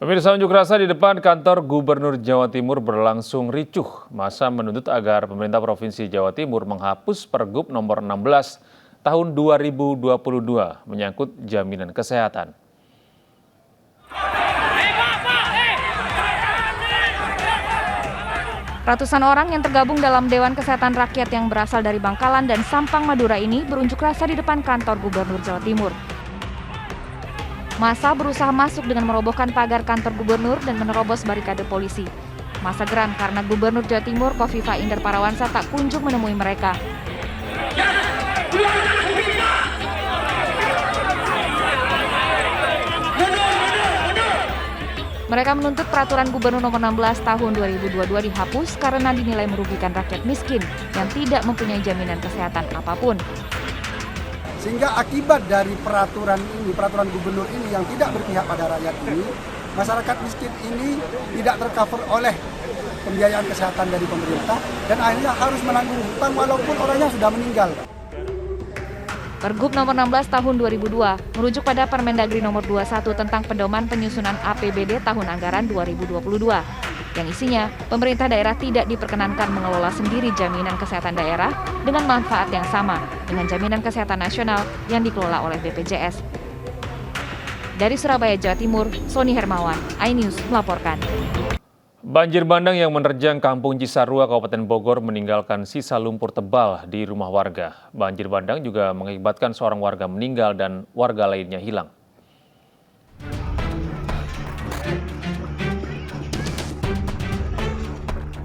Pemirsa, unjuk rasa di depan kantor Gubernur Jawa Timur berlangsung ricuh. Massa menuntut agar pemerintah Provinsi Jawa Timur menghapus Pergub nomor 16 tahun 2022 menyangkut jaminan kesehatan. Ratusan orang yang tergabung dalam Dewan Kesehatan Rakyat yang berasal dari Bangkalan dan Sampang, Madura ini berunjuk rasa di depan kantor Gubernur Jawa Timur. Massa berusaha masuk dengan merobohkan pagar kantor gubernur dan menerobos barikade polisi. Massa geram karena Gubernur Jawa Timur Kofifa Indar Parawansa tak kunjung menemui mereka. Mereka menuntut peraturan Gubernur nomor 16 tahun 2022 dihapus karena dinilai merugikan rakyat miskin yang tidak mempunyai jaminan kesehatan apapun. Sehingga akibat dari peraturan gubernur ini yang tidak berpihak pada rakyat ini, masyarakat miskin ini tidak tercover oleh pembiayaan kesehatan dari pemerintah dan akhirnya harus menanggung hutang walaupun orangnya sudah meninggal. Pergub nomor 16 tahun 2002 merujuk pada Permendagri nomor 21 tentang pedoman penyusunan APBD tahun anggaran 2022. Yang isinya, pemerintah daerah tidak diperkenankan mengelola sendiri jaminan kesehatan daerah dengan manfaat yang sama dengan jaminan kesehatan nasional yang dikelola oleh BPJS. Dari Surabaya, Jawa Timur, Sony Hermawan, iNews melaporkan. Banjir bandang yang menerjang Kampung Cisarua, Kabupaten Bogor meninggalkan sisa lumpur tebal di rumah warga. Banjir bandang juga mengakibatkan seorang warga meninggal dan warga lainnya hilang.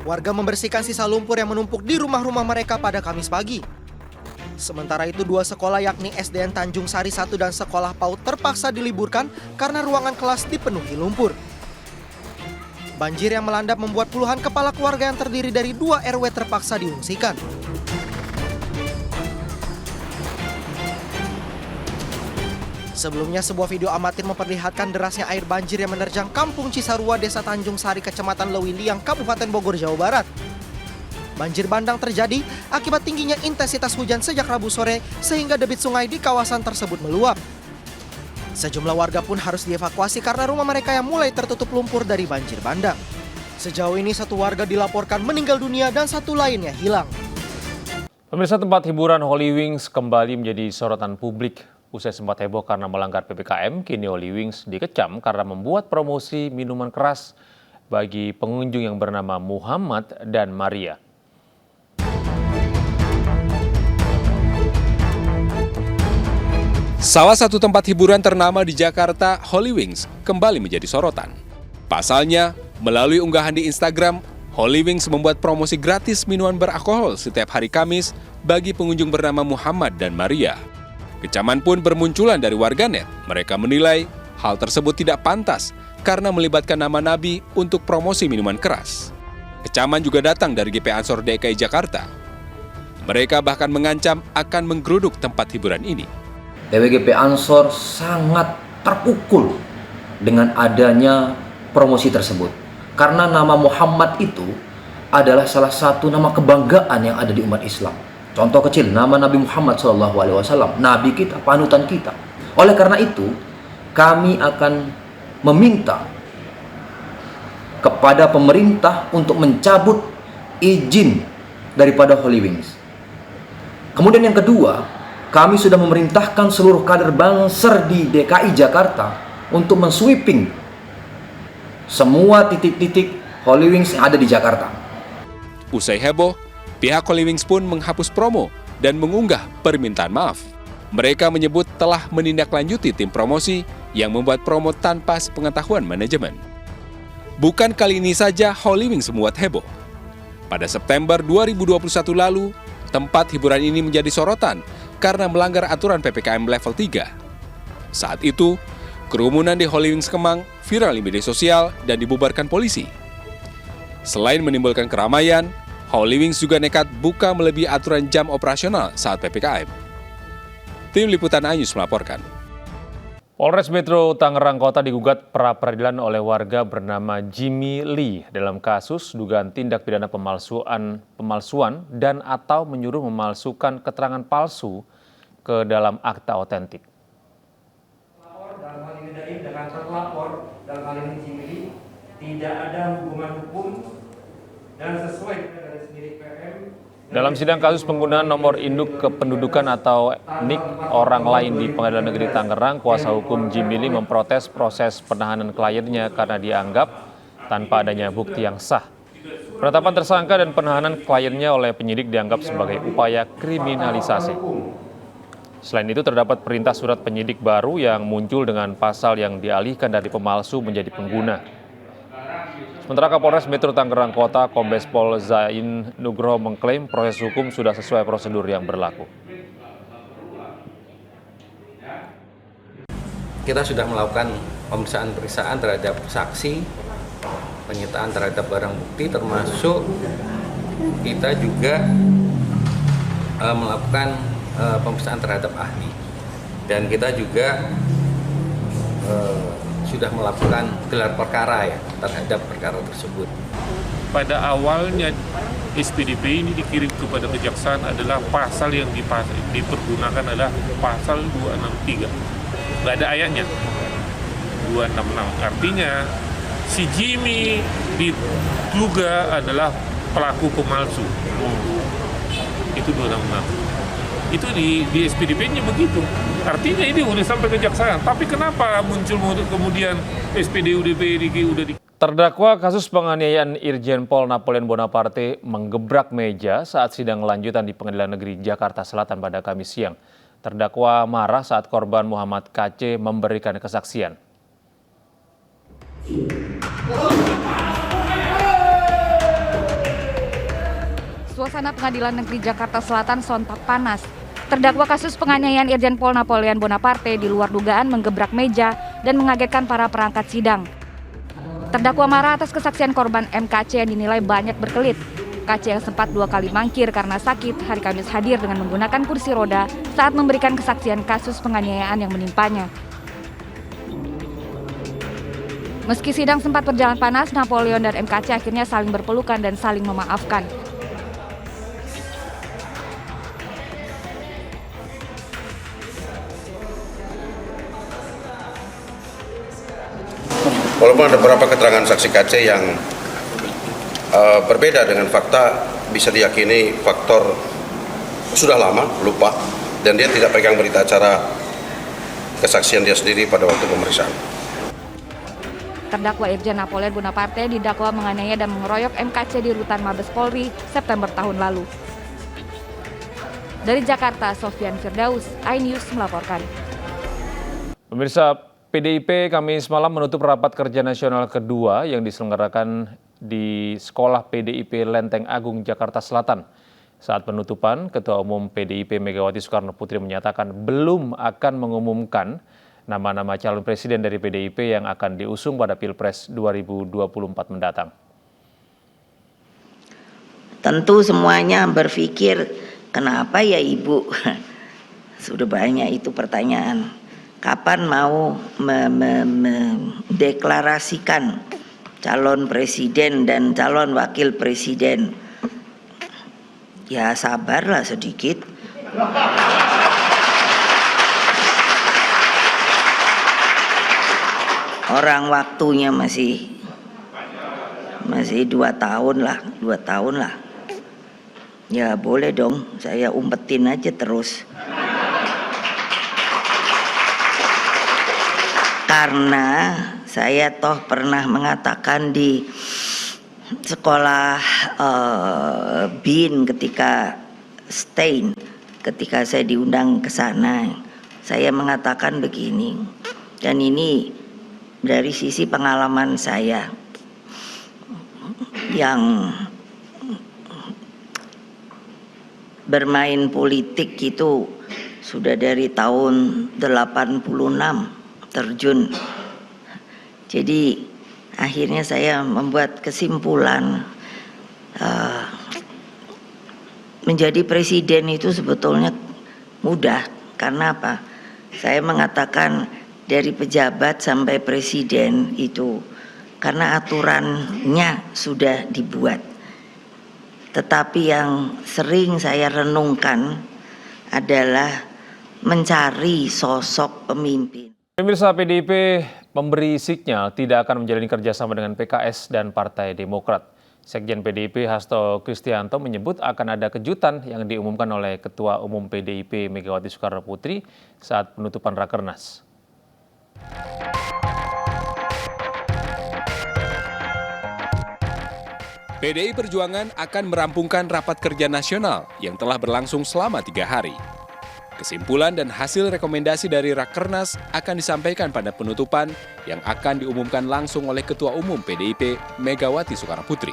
Warga membersihkan sisa lumpur yang menumpuk di rumah-rumah mereka pada Kamis pagi. Sementara itu, dua sekolah yakni SDN Tanjung Sari 1 dan Sekolah PAUD terpaksa diliburkan karena ruangan kelas dipenuhi lumpur. Banjir yang melanda membuat puluhan kepala keluarga yang terdiri dari 2 RW terpaksa diungsikan. Sebelumnya, sebuah video amatir memperlihatkan derasnya air banjir yang menerjang Kampung Cisarua, Desa Tanjung Sari, Kecamatan Lewiliang, Kabupaten Bogor, Jawa Barat. Banjir bandang terjadi akibat tingginya intensitas hujan sejak Rabu sore sehingga debit sungai di kawasan tersebut meluap. Sejumlah warga pun harus dievakuasi karena rumah mereka yang mulai tertutup lumpur dari banjir bandang. Sejauh ini 1 warga dilaporkan meninggal dunia dan 1 lainnya hilang. Pemirsa, tempat hiburan Holy Wings kembali menjadi sorotan publik. Usai sempat heboh karena melanggar PPKM, kini Holy Wings dikecam karena membuat promosi minuman keras bagi pengunjung yang bernama Muhammad dan Maria. Salah satu tempat hiburan ternama di Jakarta, Holy Wings, kembali menjadi sorotan. Pasalnya, melalui unggahan di Instagram, Holy Wings membuat promosi gratis minuman beralkohol setiap hari Kamis bagi pengunjung bernama Muhammad dan Maria. Kecaman pun bermunculan dari warganet. Mereka menilai hal tersebut tidak pantas karena melibatkan nama Nabi untuk promosi minuman keras. Kecaman juga datang dari GP Ansor DKI Jakarta. Mereka bahkan mengancam akan menggeruduk tempat hiburan ini. DWGP Ansor sangat terpukul dengan adanya promosi tersebut. Karena nama Muhammad itu adalah salah satu nama kebanggaan yang ada di umat Islam. Contoh kecil, nama Nabi Muhammad SAW, Nabi kita, panutan kita. Oleh karena itu, kami akan meminta kepada pemerintah untuk mencabut izin daripada Holy Wings. Kemudian yang kedua, kami sudah memerintahkan seluruh kader Banser di DKI Jakarta untuk mensweeping semua titik-titik Holy Wings yang ada di Jakarta. Usai heboh, pihak Holy Wings pun menghapus promo dan mengunggah permintaan maaf. Mereka menyebut telah menindaklanjuti tim promosi yang membuat promo tanpa sepengetahuan manajemen. Bukan kali ini saja Holy Wings membuat heboh. Pada September 2021 lalu, tempat hiburan ini menjadi sorotan karena melanggar aturan PPKM level 3. Saat itu, kerumunan di Holy Wings Kemang viral di media sosial dan dibubarkan polisi. Selain menimbulkan keramaian, Holy Wings juga nekat buka melebihi aturan jam operasional saat PPKM. Tim Liputan iNews melaporkan. Polres Metro Tangerang Kota digugat pra-peradilan oleh warga bernama Jimmy Lee dalam kasus dugaan tindak pidana pemalsuan dan atau menyuruh memalsukan keterangan palsu ke dalam akta otentik. Terlapor dalam hal ini dengan terlapor dalam hal ini Jimmy Lee tidak ada hubungan hukum dan sesuai dengan garis miring PM. Dalam sidang kasus penggunaan nomor induk kependudukan atau NIK orang lain di Pengadilan Negeri Tangerang, kuasa hukum Jimmy Lee memprotes proses penahanan kliennya karena dianggap tanpa adanya bukti yang sah. Penetapan tersangka dan penahanan kliennya oleh penyidik dianggap sebagai upaya kriminalisasi. Selain itu terdapat perintah surat penyidik baru yang muncul dengan pasal yang dialihkan dari pemalsu menjadi pengguna. Sementara Kapolres Metro Tangerang Kota, Kombes Pol Zain Nugroho mengklaim proses hukum sudah sesuai prosedur yang berlaku. Kita sudah melakukan pemeriksaan terhadap saksi, penyitaan terhadap barang bukti, termasuk kita juga melakukan pemeriksaan terhadap ahli. Dan kita juga sudah melakukan gelar perkara ya terhadap perkara tersebut. Pada awalnya SPDP ini dikirim kepada kejaksaan adalah pasal yang dipergunakan adalah pasal 263. Nggak ada ayatnya. 266. Artinya si Jimmy diduga adalah pelaku pemalsu. Itu 266. Itu di SPDP-nya begitu. Artinya ini udah sampai kejaksaan. Tapi kenapa muncul kemudian SPD UDP udah di... Terdakwa kasus penganiayaan Irjen Pol Napoleon Bonaparte menggebrak meja saat sidang lanjutan di Pengadilan Negeri Jakarta Selatan pada Kamis siang. Terdakwa marah saat korban Muhammad KC memberikan kesaksian. Suasana Pengadilan Negeri Jakarta Selatan sontak panas. Terdakwa kasus penganiayaan Irjen Pol Napoleon Bonaparte di luar dugaan menggebrak meja dan mengagetkan para perangkat sidang. Terdakwa marah atas kesaksian korban MKC yang dinilai banyak berkelit. KC yang sempat 2 kali mangkir karena sakit hari Kamis hadir dengan menggunakan kursi roda saat memberikan kesaksian kasus penganiayaan yang menimpanya. Meski sidang sempat berjalan panas, Napoleon dan MKC akhirnya saling berpelukan dan saling memaafkan. Walaupun ada beberapa keterangan saksi KC yang berbeda dengan fakta, bisa diyakini faktor sudah lama, lupa, dan dia tidak pegang berita acara kesaksian dia sendiri pada waktu pemeriksaan. Terdakwa Irjen Napoleon Bonaparte didakwa menganiaya dan mengeroyok MKC di rutan Mabes Polri September tahun lalu. Dari Jakarta, Sofyan Firdaus, iNews melaporkan. Pemirsa, PDIP Kamis malam menutup rapat kerja nasional kedua yang diselenggarakan di Sekolah PDIP Lenteng Agung, Jakarta Selatan. Saat penutupan, Ketua Umum PDIP Megawati Soekarno Putri menyatakan belum akan mengumumkan nama-nama calon presiden dari PDIP yang akan diusung pada Pilpres 2024 mendatang. Tentu semuanya berpikir, kenapa ya Ibu? Sudah banyak itu pertanyaan. Kapan mau mendeklarasikan calon presiden dan calon wakil presiden? Ya sabarlah sedikit. Orang waktunya masih 2 tahun lah. Ya boleh dong, saya umpetin aja terus. Karena saya toh pernah mengatakan di sekolah BIN ketika saya diundang ke sana, saya mengatakan begini, dan ini dari sisi pengalaman saya yang bermain politik itu sudah dari tahun 86 terjun. Jadi akhirnya saya membuat kesimpulan menjadi presiden itu sebetulnya mudah. Karena apa? Saya mengatakan dari pejabat sampai presiden itu karena aturannya sudah dibuat. Tetapi yang sering saya renungkan adalah mencari sosok pemimpin. Pemirsa, PDIP memberi sinyal tidak akan menjalin kerjasama dengan PKS dan Partai Demokrat. Sekjen PDIP Hasto Kristianto menyebut akan ada kejutan yang diumumkan oleh Ketua Umum PDIP Megawati Soekarno Putri saat penutupan Rakernas. PDI Perjuangan akan merampungkan rapat kerja nasional yang telah berlangsung selama 3 hari. Kesimpulan dan hasil rekomendasi dari Rakernas akan disampaikan pada penutupan yang akan diumumkan langsung oleh Ketua Umum PDIP Megawati Soekarno Putri.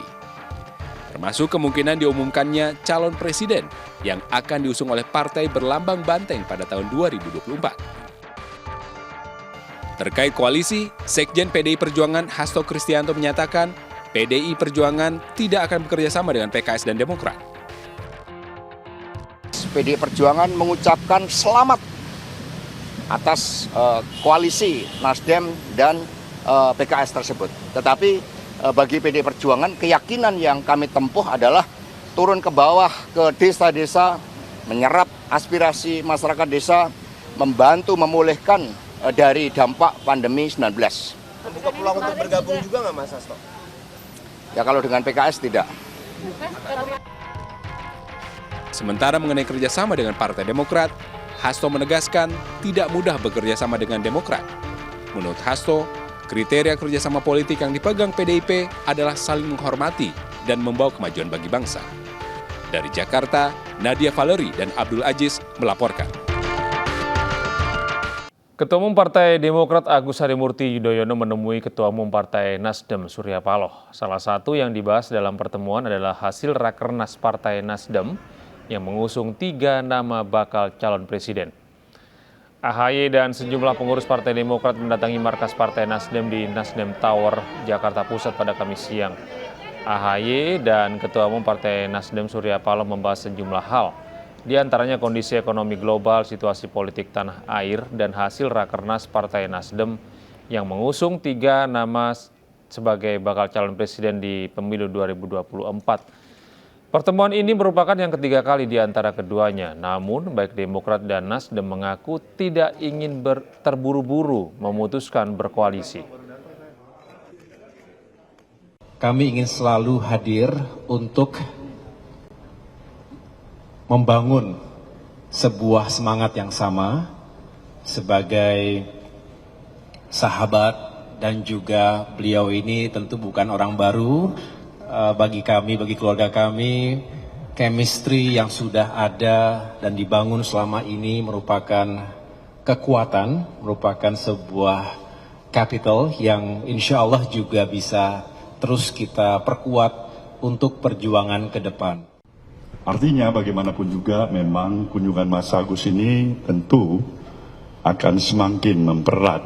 Termasuk kemungkinan diumumkannya calon presiden yang akan diusung oleh partai berlambang banteng pada tahun 2024. Terkait koalisi, Sekjen PDI Perjuangan Hasto Kristianto menyatakan PDI Perjuangan tidak akan bekerja sama dengan PKS dan Demokrat. PDI Perjuangan mengucapkan selamat atas koalisi Nasdem dan PKS tersebut. Tetapi bagi PDI Perjuangan, keyakinan yang kami tempuh adalah turun ke bawah, ke desa-desa, menyerap aspirasi masyarakat desa, membantu memulihkan dari dampak pandemi 19. Membuka peluang untuk bergabung juga nggak Mas Hasto? Ya kalau dengan PKS tidak. Sementara mengenai kerjasama dengan Partai Demokrat, Hasto menegaskan tidak mudah bekerja sama dengan Demokrat. Menurut Hasto, kriteria kerjasama politik yang dipegang PDIP adalah saling menghormati dan membawa kemajuan bagi bangsa. Dari Jakarta, Nadia Valery dan Abdul Aziz melaporkan. Ketua Umum Partai Demokrat Agus Harimurti Yudhoyono menemui Ketua Umum Partai Nasdem Surya Paloh. Salah satu yang dibahas dalam pertemuan adalah hasil Rakernas Partai Nasdem yang mengusung 3 nama bakal calon presiden. AHY dan sejumlah pengurus Partai Demokrat mendatangi markas Partai Nasdem di Nasdem Tower, Jakarta Pusat pada Kamis siang. AHY dan Ketua Umum Partai Nasdem Surya Paloh membahas sejumlah hal, di antaranya kondisi ekonomi global, situasi politik tanah air, dan hasil Rakernas Partai Nasdem yang mengusung 3 nama sebagai bakal calon presiden di pemilu 2024. Pertemuan ini merupakan yang ketiga kali di antara keduanya, namun baik Demokrat dan Nasdem mengaku tidak ingin terburu-buru memutuskan berkoalisi. Kami ingin selalu hadir untuk membangun sebuah semangat yang sama sebagai sahabat, dan juga beliau ini tentu bukan orang baru. Bagi kami, bagi keluarga kami, chemistry yang sudah ada dan dibangun selama ini merupakan kekuatan, merupakan sebuah capital yang insya Allah juga bisa terus kita perkuat untuk perjuangan ke depan. Artinya bagaimanapun juga memang kunjungan Mas Agus ini tentu akan semakin mempererat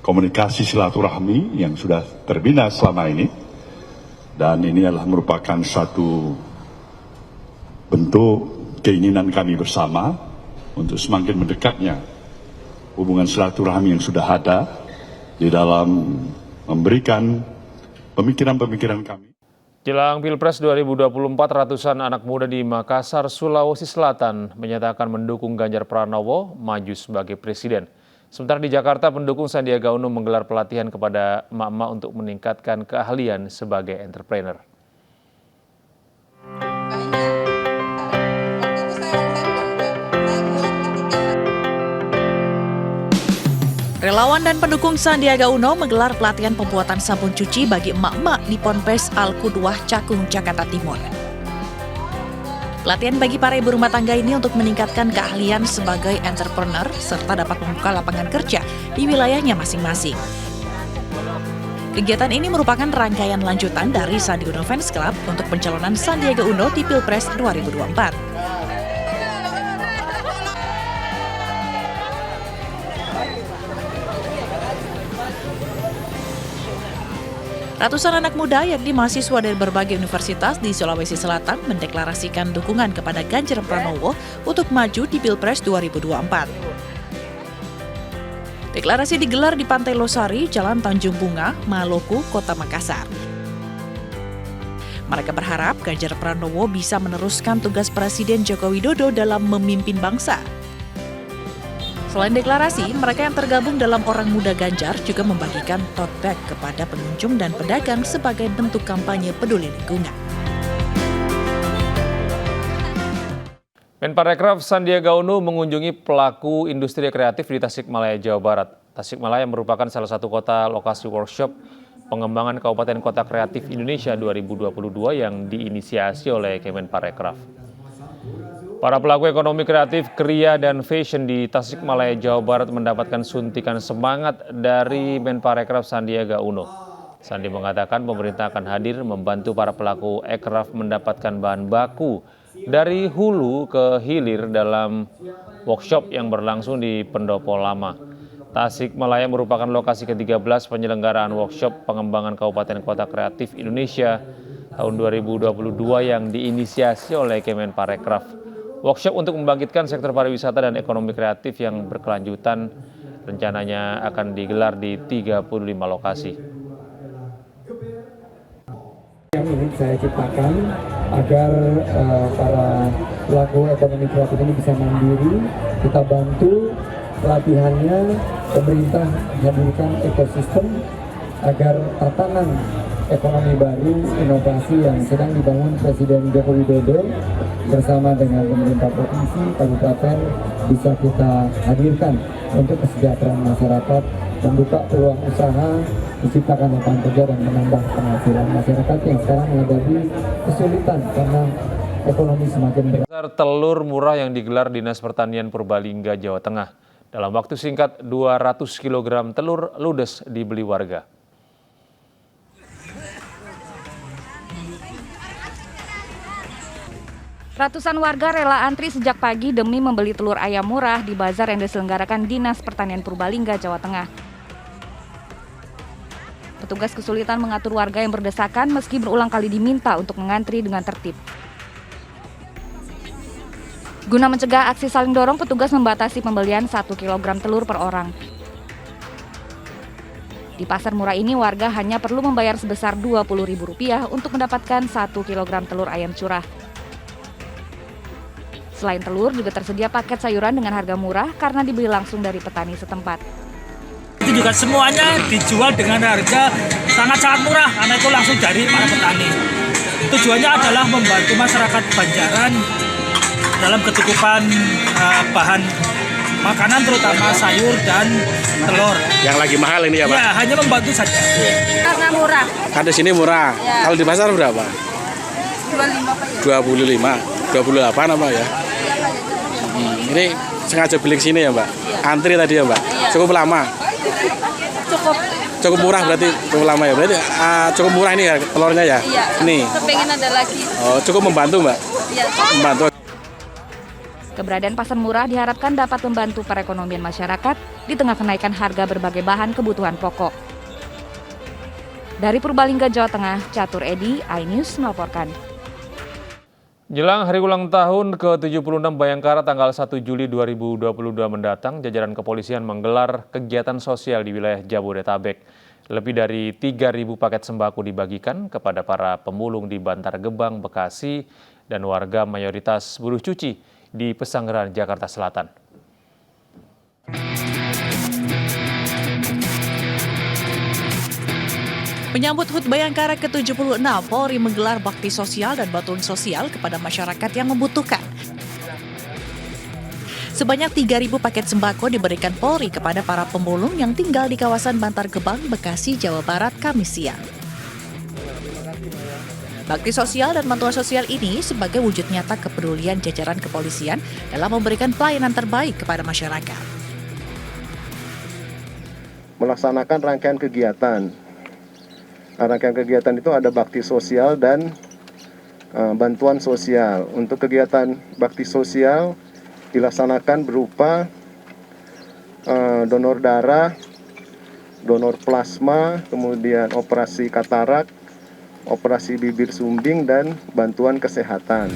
komunikasi silaturahmi yang sudah terbina selama ini, dan ini adalah merupakan satu bentuk keinginan kami bersama untuk semakin mendekatnya hubungan silaturahmi yang sudah ada di dalam memberikan pemikiran-pemikiran kami. Jelang Pilpres 2024, ratusan anak muda di Makassar, Sulawesi Selatan menyatakan mendukung Ganjar Pranowo maju sebagai presiden. Sementara di Jakarta, pendukung Sandiaga Uno menggelar pelatihan kepada emak-emak untuk meningkatkan keahlian sebagai entrepreneur. Relawan dan pendukung Sandiaga Uno menggelar pelatihan pembuatan sabun cuci bagi emak-emak di Ponpes Al-Qudwah, Cakung, Jakarta Timur. Pelatihan bagi para ibu rumah tangga ini untuk meningkatkan keahlian sebagai entrepreneur serta dapat membuka lapangan kerja di wilayahnya masing-masing. Kegiatan ini merupakan rangkaian lanjutan dari Sandi Uno Fans Club untuk pencalonan Sandiaga Uno di Pilpres 2024. Ratusan anak muda yakni mahasiswa dari berbagai universitas di Sulawesi Selatan mendeklarasikan dukungan kepada Ganjar Pranowo untuk maju di Pilpres 2024. Deklarasi digelar di Pantai Losari, Jalan Tanjung Bunga, Maloku, Kota Makassar. Mereka berharap Ganjar Pranowo bisa meneruskan tugas Presiden Joko Widodo dalam memimpin bangsa. Selain deklarasi, mereka yang tergabung dalam Orang Muda Ganjar juga membagikan tote bag kepada pengunjung dan pedagang sebagai bentuk kampanye peduli lingkungan. Menparekraf Sandiaga Uno mengunjungi pelaku industri kreatif di Tasikmalaya, Jawa Barat. Tasikmalaya merupakan salah satu kota lokasi workshop pengembangan Kabupaten Kota Kreatif Indonesia 2022 yang diinisiasi oleh Kemenparekraf. Para pelaku ekonomi kreatif, kria, dan fashion di Tasikmalaya, Jawa Barat mendapatkan suntikan semangat dari Menparekraf Sandiaga Uno. Sandi mengatakan pemerintah akan hadir membantu para pelaku ekraf mendapatkan bahan baku dari hulu ke hilir dalam workshop yang berlangsung di Pendopo Lama. Tasikmalaya merupakan lokasi ke-13 penyelenggaraan workshop pengembangan Kabupaten Kota Kreatif Indonesia tahun 2022 yang diinisiasi oleh Kemenparekraf. Workshop untuk membangkitkan sektor pariwisata dan ekonomi kreatif yang berkelanjutan rencananya akan digelar di 35 lokasi. Yang ini saya ciptakan agar para pelaku ekonomi kreatif ini bisa mandiri, kita bantu pelatihannya, pemerintah hadirkan ekosistem agar tatanan ekonomi baru, inovasi yang sedang dibangun Presiden Joko Widodo bersama dengan pemerintah provinsi, kabupaten bisa kita hadirkan untuk kesejahteraan masyarakat, membuka peluang usaha, menciptakan lapangan kerja dan menambah penghasilan masyarakat yang sekarang menghadapi kesulitan karena ekonomi semakin berat. Telur murah yang digelar Dinas Pertanian Purbalingga, Jawa Tengah. Dalam waktu singkat, 200 kg telur ludes dibeli warga. Ratusan warga rela antri sejak pagi demi membeli telur ayam murah di bazar yang diselenggarakan Dinas Pertanian Purbalingga, Jawa Tengah. Petugas kesulitan mengatur warga yang berdesakan meski berulang kali diminta untuk mengantri dengan tertib. Guna mencegah aksi saling dorong, petugas membatasi pembelian 1 kg telur per orang. Di pasar murah ini, warga hanya perlu membayar sebesar Rp20.000 untuk mendapatkan 1 kg telur ayam curah. Selain telur, juga tersedia paket sayuran dengan harga murah karena dibeli langsung dari petani setempat. Itu juga semuanya dijual dengan harga sangat-sangat murah karena itu langsung dari para petani. Tujuannya adalah membantu masyarakat Banjaran dalam kecukupan bahan makanan terutama sayur dan telur. Yang lagi mahal ini ya Pak? Ya, hanya membantu saja. Karena murah. Kan di sini murah. Ya. Kalau di pasar berapa? 25 Pak. 25, 28 apa ya? Ini sengaja beli sini ya Mbak? Antri tadi ya Mbak? Cukup lama? Cukup murah berarti, cukup lama ya? Berarti cukup murah ini ya telurnya ya? Iya, nih. kepengen ada lagi. Oh, cukup membantu Mbak? Iya. Membantu. Keberadaan pasar murah diharapkan dapat membantu perekonomian masyarakat di tengah kenaikan harga berbagai bahan kebutuhan pokok. Dari Purbalingga, Jawa Tengah, Catur Edi, iNews melaporkan. Jelang hari ulang tahun ke-76 Bayangkara tanggal 1 Juli 2022 mendatang, jajaran kepolisian menggelar kegiatan sosial di wilayah Jabodetabek. Lebih dari 3.000 paket sembako dibagikan kepada para pemulung di Bantar Gebang, Bekasi, dan warga mayoritas buruh cuci di Pesanggerahan, Jakarta Selatan. Menyambut HUT Bayangkara ke-76, Polri menggelar bakti sosial dan bantuan sosial kepada masyarakat yang membutuhkan. Sebanyak 3.000 paket sembako diberikan Polri kepada para pemulung yang tinggal di kawasan Bantar Gebang, Bekasi, Jawa Barat, Kamis siang. Bakti sosial dan bantuan sosial ini sebagai wujud nyata kepedulian jajaran kepolisian dalam memberikan pelayanan terbaik kepada masyarakat. Melaksanakan rangkaian kegiatan. Rangkaian kegiatan itu ada bakti sosial dan bantuan sosial. Untuk kegiatan bakti sosial dilaksanakan berupa donor darah, donor plasma, kemudian operasi katarak, operasi bibir sumbing, dan bantuan kesehatan.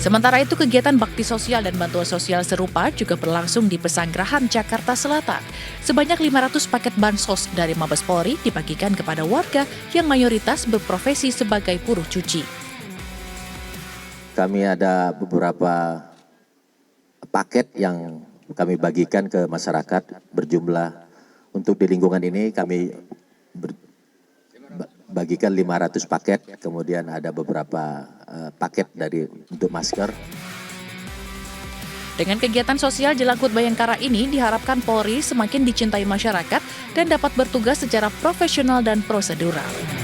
Sementara itu, kegiatan bakti sosial dan bantuan sosial serupa juga berlangsung di Pesanggerahan, Jakarta Selatan. Sebanyak 500 paket bansos dari Mabes Polri dibagikan kepada warga yang mayoritas berprofesi sebagai buruh cuci. kami ada beberapa paket yang kami bagikan ke masyarakat berjumlah, untuk di lingkungan ini kami bagikan 500 paket, kemudian ada beberapa paket untuk masker. Dengan kegiatan sosial Jelangkut Bayangkara ini diharapkan Polri semakin dicintai masyarakat dan dapat bertugas secara profesional dan prosedural.